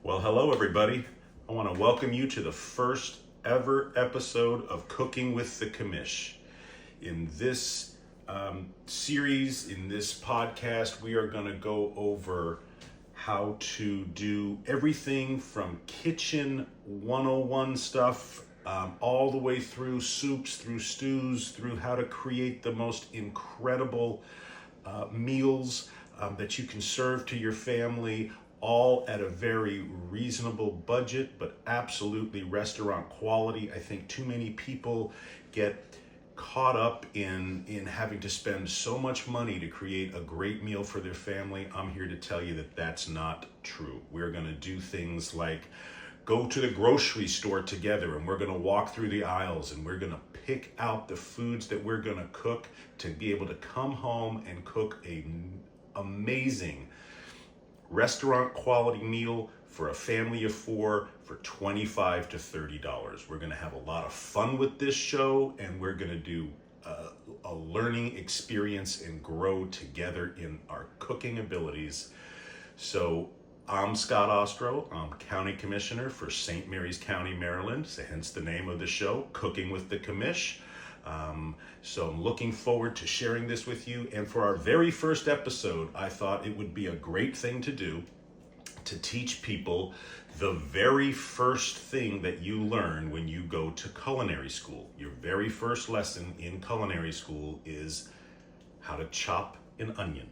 Well, hello everybody. I want to welcome you to the first ever episode of Cooking with the Commish. In this series, in this podcast, we are going to go over how to do everything from kitchen 101 stuff all the way through soups, through stews, through how to create the most incredible meals that you can serve to your family, all at a very reasonable budget, but absolutely restaurant quality. I think too many people get caught up in having to spend so much money to create a great meal for their family. I'm here to tell you that that's not true. We're going to do things like go to the grocery store together, and we're going to walk through the aisles, and we're going to pick out the foods that we're going to cook to be able to come home and cook an amazing restaurant quality meal for a family of four for $25 to $30. We're going to have a lot of fun with this show, and we're going to do a learning experience and grow together in our cooking abilities. So I'm Scott Ostro. I'm County Commissioner for St. Mary's County, Maryland, so hence the name of the show, Cooking with the Commish. So I'm looking forward to sharing this with you. And for our very first episode, I thought it would be a great thing to do to teach people the very first thing that you learn when you go to culinary school. Your very first lesson in culinary school is how to chop an onion.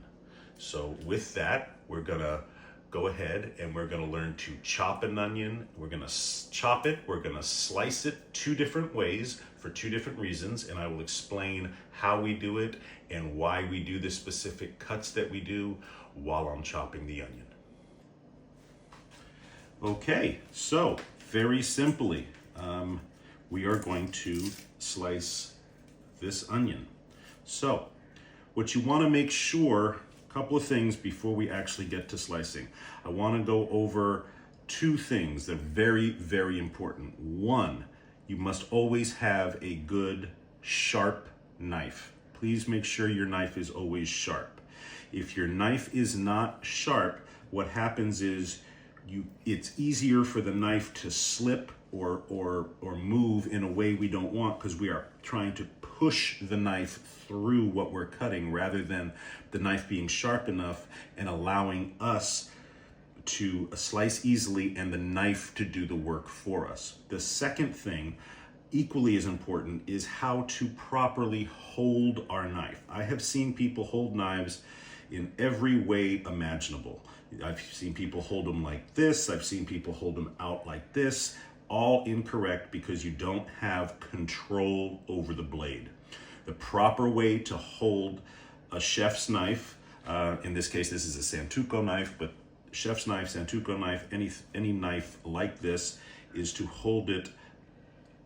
So with that, we're gonna go ahead and we're gonna learn to chop an onion. We're gonna chop it, we're gonna slice it two different ways for two different reasons, and I will explain how we do it and why we do the specific cuts that we do while I'm chopping the onion. Okay, so very simply, we are going to slice this onion. So what you wanna make sure, a couple of things before we actually get to slicing. I wanna go over two things that are very, very important. One, you must always have a good, sharp knife. Please make sure your knife is always sharp. If your knife is not sharp, what happens is it's easier for the knife to slip or move in a way we don't want, because we are trying to push the knife through what we're cutting rather than the knife being sharp enough and allowing us to slice easily and the knife to do the work for us. The second thing, equally as important, is how to properly hold our knife. I have seen people hold knives in every way imaginable. I've seen people hold them like this. I've seen people hold them out like this. All incorrect, because you don't have control over the blade. The proper way to hold a chef's knife, in this case this is a Santoku knife, but chef's knife, Santoku knife, any knife like this, is to hold it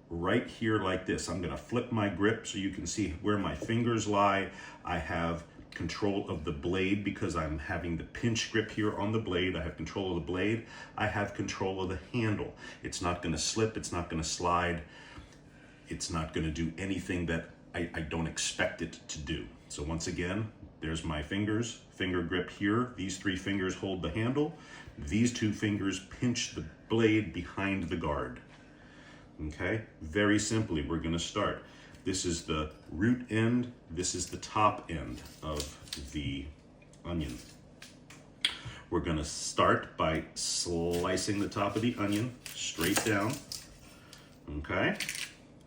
right here like this. I'm gonna flip my grip so you can see where my fingers lie. I have control of the blade because I'm having the pinch grip here on the blade. I have control of the blade. I have control of the handle. It's not gonna slip, it's not gonna slide, it's not gonna do anything that I don't expect it to do. So once again, there's my fingers, finger grip here. These three fingers hold the handle. These two fingers pinch the blade behind the guard. Okay, very simply, we're gonna start. This is the root end, this is the top end of the onion. We're gonna start by slicing the top of the onion straight down, okay?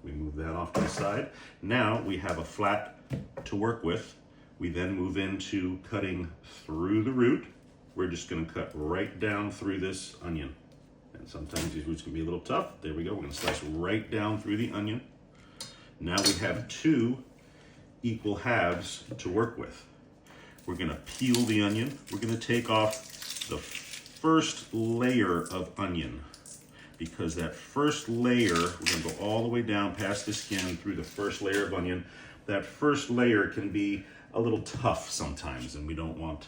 We move that off to the side. Now we have a flat to work with. We then move into cutting through the root. We're just gonna cut right down through this onion. And sometimes these roots can be a little tough. There we go, we're gonna slice right down through the onion. Now we have two equal halves to work with. We're gonna peel the onion. We're gonna take off the first layer of onion, because that first layer, we're gonna go all the way down past the skin through the first layer of onion. That first layer can be a little tough sometimes, and we don't want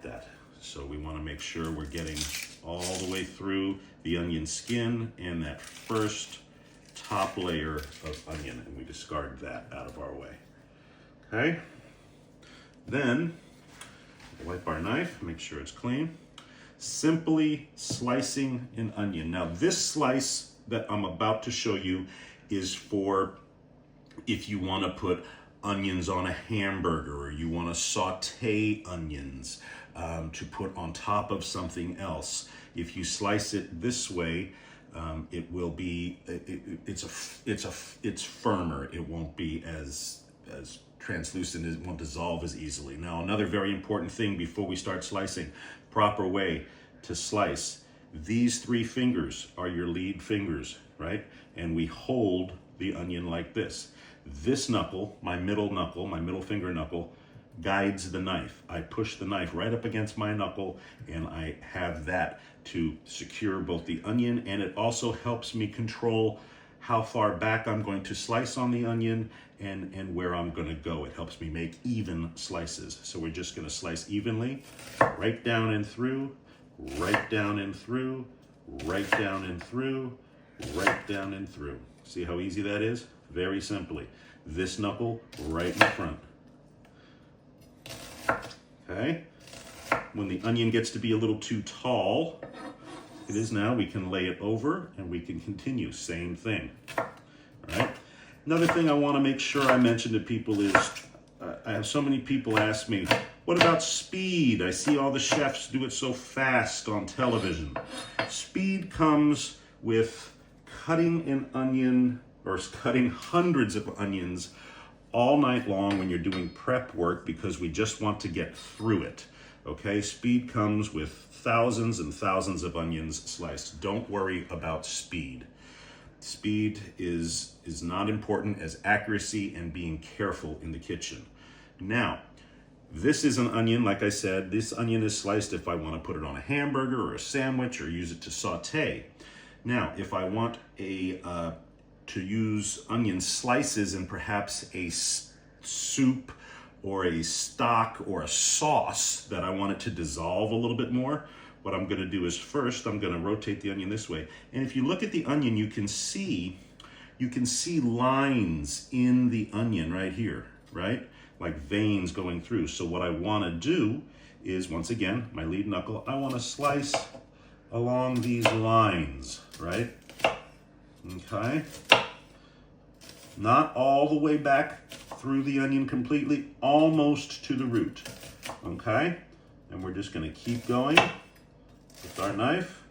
that. So we wanna make sure we're getting all the way through the onion skin and that first top layer of onion, and we discard that out of our way. Okay? Then wipe our knife, make sure it's clean. Simply slicing an onion. Now this slice that I'm about to show you is for if you want to put onions on a hamburger, or you want to saute onions to put on top of something else. If you slice it this way, it will be it's firmer. It won't be as translucent. It won't dissolve as easily. Now, another very important thing before we start slicing, proper way to slice. These 3 fingers are your lead fingers, right? And we hold the onion like this. This knuckle, my middle finger knuckle, guides the knife. I push the knife right up against my knuckle, and I have that to secure both the onion, and it also helps me control how far back I'm going to slice on the onion and where I'm going to go. It helps me make even slices. So we're just going to slice evenly, right down and through, right down and through, right down and through, right down and through. See how easy that is? Very simply. This knuckle right in the front. Okay? When the onion gets to be a little too tall, it is now, we can lay it over and we can continue. Same thing. All right? Another thing I want to make sure I mention to people is, I have so many people ask me, what about speed? I see all the chefs do it so fast on television. Speed comes with cutting an onion, or cutting hundreds of onions all night long when you're doing prep work, because we just want to get through it. Okay, speed comes with thousands and thousands of onions sliced. Don't worry about speed. Speed is not important as accuracy and being careful in the kitchen. Now, this is an onion, like I said, this onion is sliced if I want to put it on a hamburger or a sandwich or use it to saute. Now, if I want to use onion slices in perhaps a soup or a stock or a sauce that I want it to dissolve a little bit more, what I'm going to do is first I'm going to rotate the onion this way. And if you look at the onion, you can see lines in the onion right here, right? Like veins going through. So what I want to do is, once again, my lead knuckle, I want to slice along these lines, right? Okay. Not all the way back through the onion completely, almost to the root. Okay? And we're just going to keep going with our knife,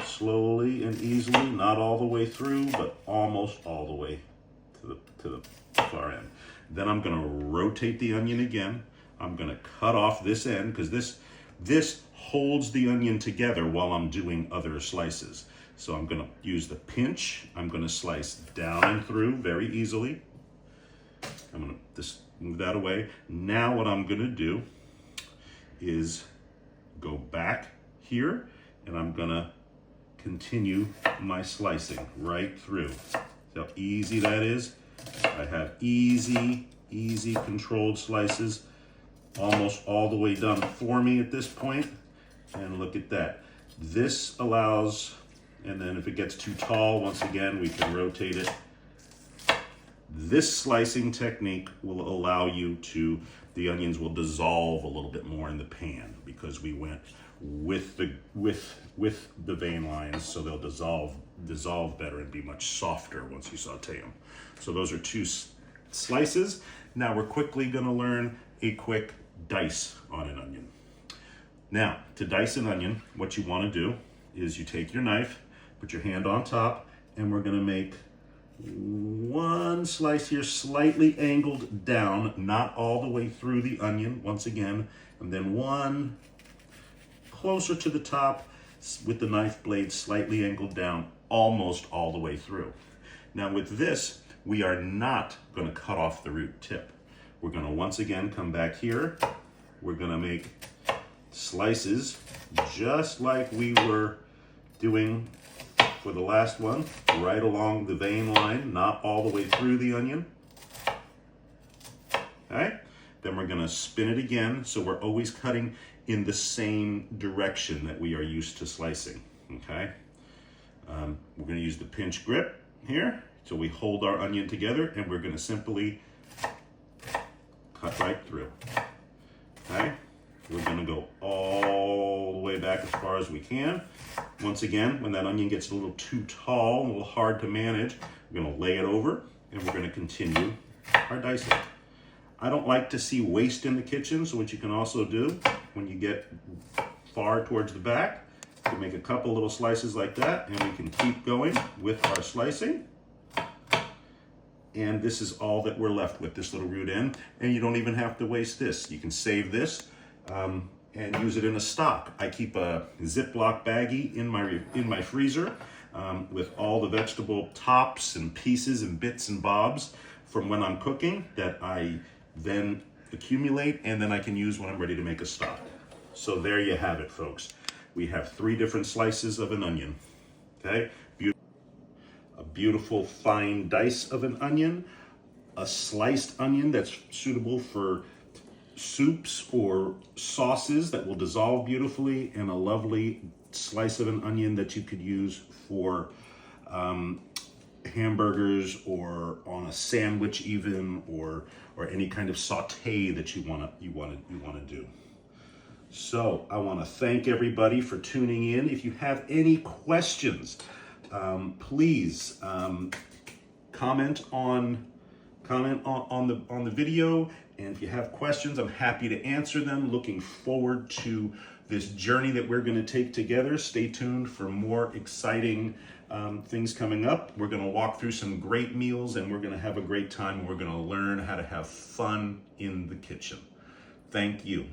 slowly and easily, not all the way through, but almost all the way to the far end. Then I'm going to rotate the onion again. I'm going to cut off this end, because this holds the onion together while I'm doing other slices. So I'm going to use the pinch. I'm going to slice down and through very easily. I'm going to just move that away. Now what I'm going to do is go back here, and I'm going to continue my slicing right through. See how easy that is? I have easy controlled slices, almost all the way done for me at this point. And look at that. This allows, and then if it gets too tall, once again, we can rotate it. This slicing technique will allow you to, the onions will dissolve a little bit more in the pan, because we went with the vein lines, so they'll dissolve better and be much softer once you saute them. So those are 2 slices. Now we're quickly going to learn a quick dice on an onion. Now, to dice an onion, what you want to do is you take your knife, put your hand on top, and we're going to make one slice here slightly angled down, not all the way through the onion, once again, and then one closer to the top with the knife blade slightly angled down, almost all the way through. Now with this, we are not going to cut off the root tip. We're going to once again come back here. We're going to make slices just like we were doing for the last one, right along the vein line, not all the way through the onion. Okay? Then we're going to spin it again, so we're always cutting in the same direction that we are used to slicing. Okay? We're going to use the pinch grip here, so we hold our onion together, and we're going to simply cut right through. Okay? We're going to go all the way way back as far as we can. Once again, when that onion gets a little too tall, a little hard to manage, we're gonna lay it over and we're gonna continue our dicing. I don't like to see waste in the kitchen, so what you can also do when you get far towards the back, you can make a couple little slices like that, and we can keep going with our slicing. And this is all that we're left with, this little root end. And you don't even have to waste this. You can save this and use it in a stock. I keep a Ziploc baggie in my freezer with all the vegetable tops and pieces and bits and bobs from when I'm cooking that I then accumulate, and then I can use when I'm ready to make a stock. So there you have it, folks. We have 3 different slices of an onion, okay? A beautiful fine dice of an onion, a sliced onion that's suitable for soups or sauces that will dissolve beautifully, and a lovely slice of an onion that you could use for hamburgers or on a sandwich even, or any kind of saute that you want to do. So I want to thank everybody for tuning in. If you have any questions, please comment on the video, and if you have questions, I'm happy to answer them. Looking forward to this journey that we're going to take together. Stay tuned for more exciting things coming up. We're going to walk through some great meals, and we're going to have a great time. We're going to learn how to have fun in the kitchen. Thank you.